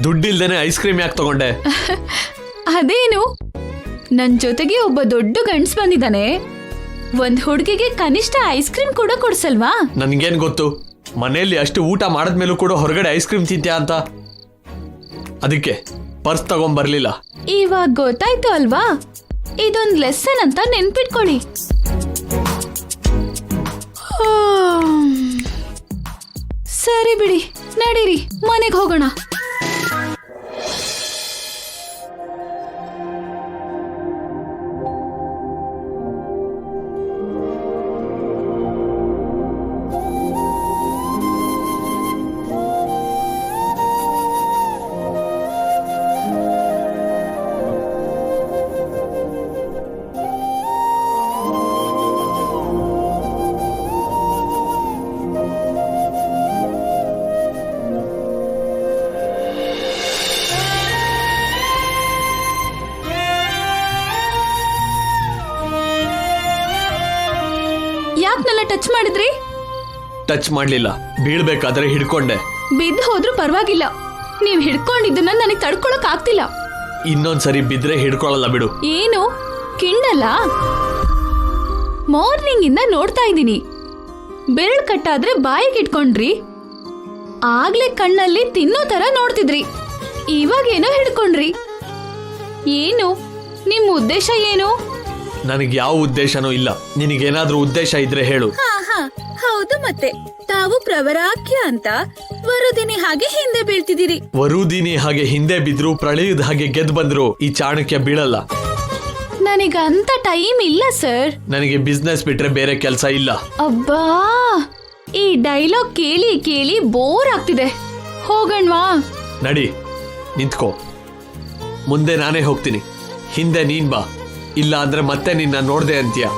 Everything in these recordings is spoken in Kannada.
ದುಡ್ಡಿಲ್ದೇನೆ ಐಸ್ ಕ್ರೀಮ್ ಯಾಕೆ ತಗೊಂಡೆ? ಅದೇನು, ನನ್ ಜೊತೆಗೆ ಒಬ್ಬ ದೊಡ್ಡ ಗಂಡ್ಸ್ ಬಂದಿದ್ದಾನೆ, ಒಂದ್ ಹುಡುಗಿಗೆ ಕನಿಷ್ಠ ಐಸ್ ಕ್ರೀಮ್ ಕೂಡ ಕೊಡ್ಸಲ್ವಾ? ನನ್ಗೇನ್ ಗೊತ್ತು, ಮನೆಯಲ್ಲಿ ಅಷ್ಟು ಊಟ ಮಾಡಿದ್ಮೇಲೂ ಕೂಡ ಹೊರಗಡೆ ಐಸ್ ಕ್ರೀಮ್ ತಿಂತ್ಯಾ ಅಂತ. ಅದಕ್ಕೆ ಪರ್ಸ್ ತಗೊಂಡ್ಬರ್ಲಿಲ್ಲ. ಇವಾಗ ಗೊತ್ತಾಯ್ತು ಅಲ್ವಾ, ಇದೊಂದ್ ಲೆಸನ್ ಅಂತ ನೆನ್ಪಿಟ್ಕೊಳ್ಳಿ. ಸರಿ ಬಿಡಿ, ನಡೀರಿ ಮನೆಗೆ ಹೋಗೋಣ. ಯಾಕ್ನೆಲ್ಲ ಟಚ್ ಮಾಡಿದ್ರಿ? ಟಚ್ ಮಾಡ್ಲಿಲ್ಲ, ಬೀಳ್ಬೇಕಾದ್ರೆ ಹಿಡ್ಕೊಂಡೆ. ಬಿದ್ದು ಹೋದ್ರೂ ಪರವಾಗಿಲ್ಲ, ನೀವ್ ಹಿಡ್ಕೊಂಡಿದ್ದನ್ನ ನನಗೆ ತಡ್ಕೊಳಕ್ ಆಗ್ತಿಲ್ಲ. ಇನ್ನೊಂದ್ಸರಿ ಬಿದ್ರೆ ಹಿಡ್ಕೊಳಲ್ಲ ಬಿಡು. ಏನು ಕಿಂಡಲ್ಲ? ಮಾರ್ನಿಂಗ್ ಇಂದ ನೋಡ್ತಾ ಇದ್ದೀನಿ, ಬೆರಳು ಕಟ್ಟಾದ್ರೆ ಬಾಯಿಗೆ ಇಟ್ಕೊಂಡ್ರಿ, ಆಗ್ಲೇ ಕಣ್ಣಲ್ಲಿ ತಿನ್ನೋ ತರ ನೋಡ್ತಿದ್ರಿ, ಇವಾಗೇನೋ ಹಿಡ್ಕೊಂಡ್ರಿ. ಏನು ನಿಮ್ ಉದ್ದೇಶ ಏನು? ನನಗೆ ಯಾವ ಉದ್ದೇಶನೂ ಇಲ್ಲ. ನಿನಗೇನಾದ್ರೂ ಉದ್ದೇಶ ಇದ್ರೆ ಹೇಳು. ಹೌದು, ಮತ್ತೆ ತಾವು ಪ್ರವರಾಖ್ಯ ಅಂತ ವರುದಿನಿ ಹಾಗೆ ಹಿಂದೆ ಬೀಳ್ತಿದ್ದೀರಿ. ವರುದಿನಿ ಹಾಗೆ ಹಿಂದೆ ಬಿದ್ರು, ಪ್ರಳಯದ ಹಾಗೆ ಗೆದ್ದು ಬಂದ್ರು ಈ ಚಾಣಕ್ಯ ಬೀಳಲ್ಲ. ನನಗಂತ ಟೈಮ್ ಇಲ್ಲ ಸರ್. ನನಗೆ ಬಿಸ್ನೆಸ್ ಬಿಟ್ರೆ ಬೇರೆ ಕೆಲಸ ಇಲ್ಲ. ಅಬ್ಬಾ, ಈ ಡೈಲಾಗ್ ಕೇಳಿ ಕೇಳಿ ಬೋರ್ ಆಗ್ತಿದೆ, ಹೋಗಣ್ವಾ? ನಡಿ, ನಿಂತ್ಕೋ. ಮುಂದೆ ನಾನೇ ಹೋಗ್ತೀನಿ, ಹಿಂದೆ ನೀನ್ ಬಾ. ಇಲ್ಲ ಅಂದ್ರೆ ಮತ್ತೆ ನಿನ್ನ ನೋಡ್ದೆ ಅಂತೀಯ.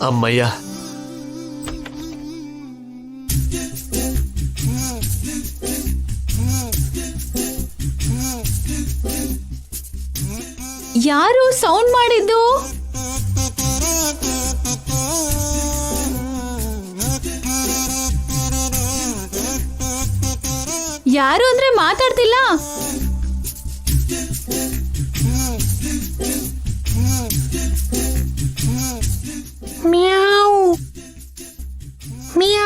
ಅಮ್ಮಯ್ಯ, ಯಾರು ಸೌಂಡ್ ಮಾಡಿದ್ದು? ಯಾರು ಅಂದ್ರೆ ಮಾತಾಡ್ತಿಲ್ಲ? ಮ್ಯಾವ್ ಮ್ಯಾವ್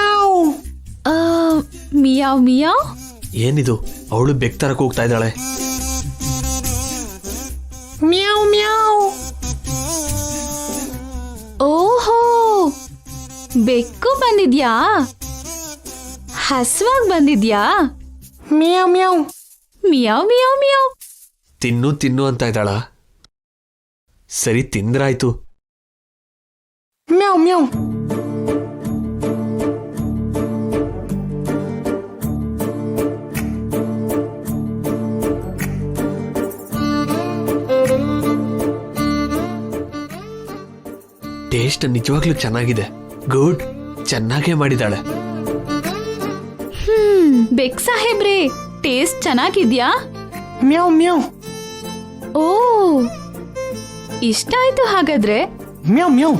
ಮಿಯಾವ್ ಮಿಯಾವ್. ಏನಿದು, ಅವಳು ಬೆಕ್ ತರಕ್ ಹೋಗ್ತಾ ಇದ್ದಾಳೆ. ಮ್ಯಾವ್ ಮ್ಯಾವ್. ಓಹೋ, ಬೆಕ್ಕು ಬಂದಿದ್ಯಾ? ಹಸ್ವಾಗ್ ಬಂದಿದ್ಯಾ? ಮ್ಯಾವ್ ಮ್ಯಾವ್. ಮಿಯಾವ್ ಮಿಯಾವ್ ಮಿಯಾವ್. ತಿನ್ನು ತಿನ್ನು ಅಂತ ಇದ್ದಾಳ. ಸರಿ, ತಿಂದ್ರಾಯ್ತು. ಮ್ಯಾವ್ ಮ್ಯಾವ್. ಟೇಸ್ಟ್ ನಿಜವಾಗ್ಲೂ ಚೆನ್ನಾಗಿದೆ. ಗುಡ್, ಚೆನ್ನಾಗೇ ಮಾಡಿದಾಳೆ. ಬೆಕ್ ಸಾಹೇಬ್ರೆ, ಟೇಸ್ಟ್ ಚೆನ್ನಾಗಿದ್ಯಾ? ಮ್ಯಾವ್ ಮ್ಯಾವ್. ಓ, ಇಷ್ಟ ಆಯ್ತು ಹಾಗಾದ್ರೆ. ಮ್ಯಾವ್ ಮ್ಯಾವ್.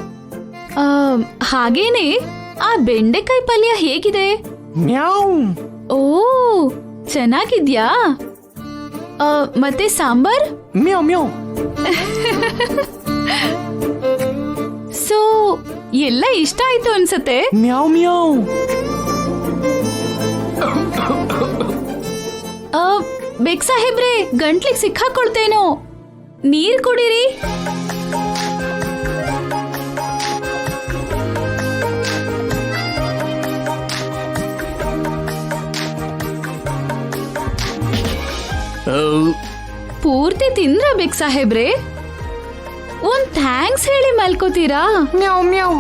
ಹಾಗೇನೆ ಆ ಬೆಂಡೆಕಾಯಿ ಪಲ್ಯ ಹೇಗಿದೆ? ಮ್ಯಾವ್. ಓ, ಚೆನ್ನಾಗಿದ್ಯಾ? ಮತ್ತೆ ಸಾಂಬಾರ್? ಮ್ಯಾವ್ ಮ್ಯಾವ್. ಸೊ ಎಲ್ಲ ಇಷ್ಟ ಆಯ್ತು ಅನ್ಸತ್ತೆ. ಮ್ಯಾವ್ ಮ್ಯಾವ್. ಬೆಕ್ ಸಾಹೇಬ್ರೆ, ಗಂಟ್ಲಿಗೆ ಸಿಕ್ಕಾಕೊಳ್ತೇನೋ, ನೀರ್ ಕುಡೀರಿ. ಪೂರ್ತಿ ತಿಂದ್ರ ಬೆಕ್ ಸಾಹೇಬ್ರೆ? ಒಂದ್ ಥ್ಯಾಂಕ್ಸ್ ಹೇಳಿ ಮಲ್ಕೋತೀರಾ? ಮ್ಯಾವ್ ಮ್ಯಾವ್.